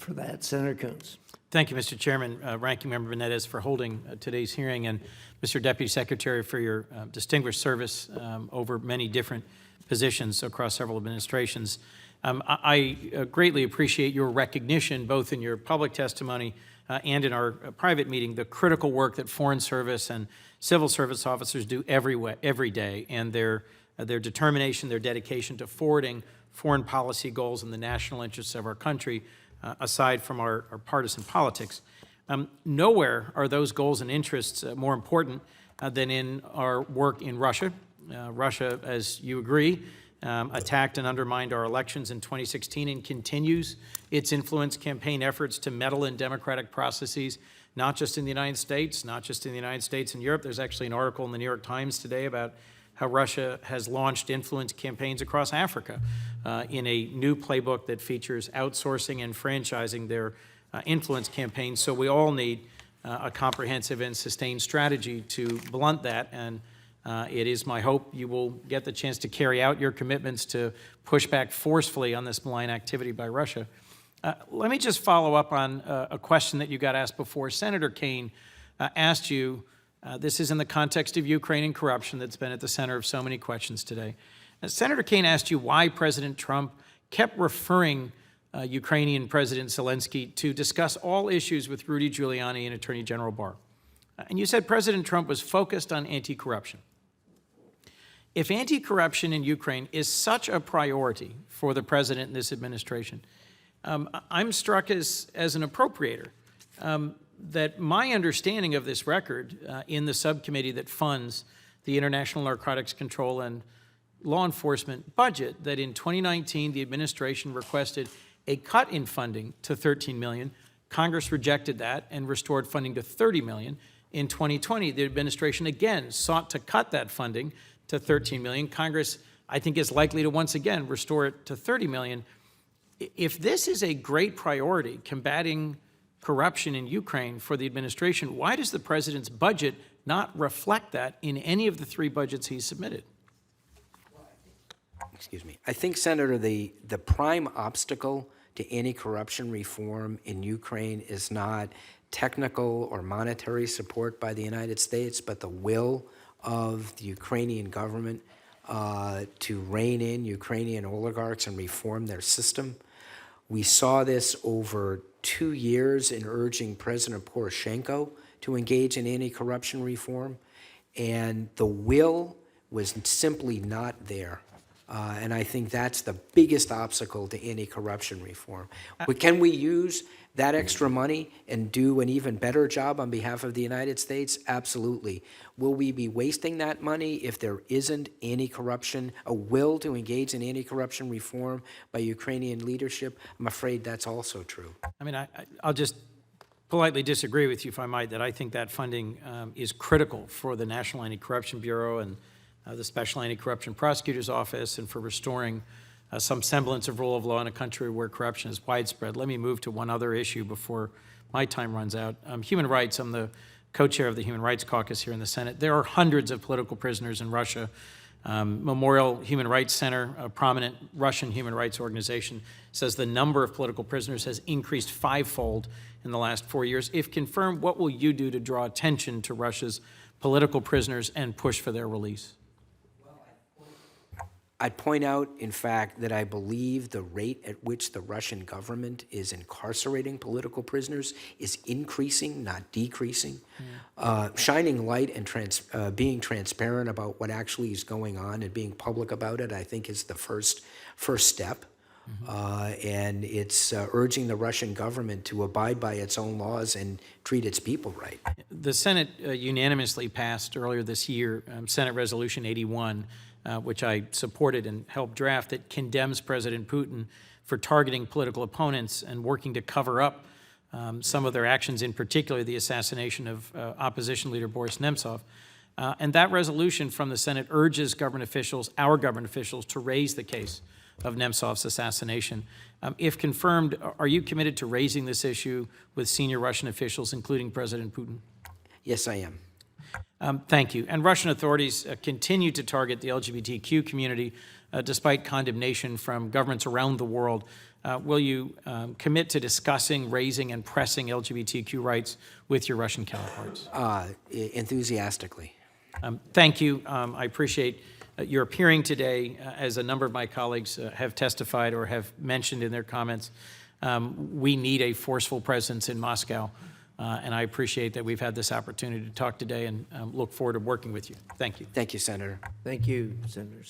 for that. Senator Coons. Thank you, Mr. Chairman, Ranking Member Menendez, for holding today's hearing, and Mr. Deputy Secretary for your distinguished service over many different positions across several administrations. I greatly appreciate your recognition, both in your public testimony and in our private meeting, the critical work that Foreign Service and civil service officers do every day, and their determination, their dedication to forwarding foreign policy goals in the national interests of our country, aside from our partisan politics. Nowhere are those goals and interests more important than in our work in Russia. Russia, as you agree, attacked and undermined our elections in 2016 and continues its influence campaign efforts to meddle in democratic processes, not just in the United States, not just in the United States and Europe. There's actually an article in the New York Times today about how Russia has launched influence campaigns across Africa in a new playbook that features outsourcing and franchising their influence campaigns. So we all need a comprehensive and sustained strategy to blunt that, and it is my hope you will get the chance to carry out your commitments to push back forcefully on this malign activity by Russia. Let me just follow up on a question that you got asked before. Senator Kaine asked you, this is in the context of Ukraine and corruption that's been at the center of so many questions today. Senator Kaine asked you why President Trump kept referring Ukrainian President Solinsky to discuss all issues with Rudy Giuliani and Attorney General Barr. And you said President Trump was focused on anti-corruption. If anti-corruption in Ukraine is such a priority for the president and this administration, I'm struck as an appropriator that my understanding of this record in the subcommittee that funds the International Narcotics Control and Law Enforcement budget, that in 2019 the administration requested a cut in funding to $13 million. Congress rejected that and restored funding to $30 million. In 2020, the administration again sought to cut that funding to $13 million. Congress, I think, is likely to once again restore it to $30 million. If this is a great priority, combating corruption in Ukraine for the administration, why does the president's budget not reflect that in any of the three budgets he submitted? Excuse me. I think, Senator, the prime obstacle to anti-corruption reform in Ukraine is not technical or monetary support by the United States, but the will of the Ukrainian government to rein in Ukrainian oligarchs and reform their system. We saw this over 2 years in urging President Poroshenko to engage in anti-corruption reform, and the will was simply not there. And I think that's the biggest obstacle to anti-corruption reform. But can we use that extra money and do an even better job on behalf of the United States? Absolutely. Will we be wasting that money if there isn't anti-corruption, a will to engage in anti-corruption reform by Ukrainian leadership? I'm afraid that's also true. I mean, I'll just politely disagree with you, if I might, that I think that funding is critical for the National Anti-Corruption Bureau and the Special Anti-Corruption Prosecutor's Office, and for restoring some semblance of rule of law in a country where corruption is widespread. Let me move to one other issue before my time runs out. Human rights. I'm the co-chair of the Human Rights Caucus here in the Senate. There are hundreds of political prisoners in Russia. Memorial Human Rights Center, a prominent Russian human rights organization, says the number of political prisoners has increased fivefold in the last 4 years. If confirmed, what will you do to draw attention to Russia's political prisoners and push for their release? I'd point out, in fact, that I believe the rate at which the Russian government is incarcerating political prisoners is increasing, not decreasing. Shining light and being transparent about what actually is going on and being public about it, I think, is the first step. And it's urging the Russian government to abide by its own laws and treat its people right. The Senate unanimously passed earlier this year Senate Resolution 81, which I supported and helped draft, that condemns President Putin for targeting political opponents and working to cover up some of their actions, in particular the assassination of opposition leader Boris Nemtsov. And that resolution from the Senate urges government officials, our government officials, to raise the case of Nemtsov's assassination. If confirmed, are you committed to raising this issue with senior Russian officials, including President Putin? Yes, I am. Thank you. And Russian authorities continue to target the LGBTQ community despite condemnation from governments around the world. will you commit to discussing, raising, and pressing LGBTQ rights with your Russian counterparts? Enthusiastically. Thank you. I appreciate your appearing today. As a number of my colleagues have testified or have mentioned in their comments, we need a forceful presence in Moscow, and I appreciate that we've had this opportunity to talk today and look forward to working with you. Thank you. Thank you, Senator. Thank you, Senator.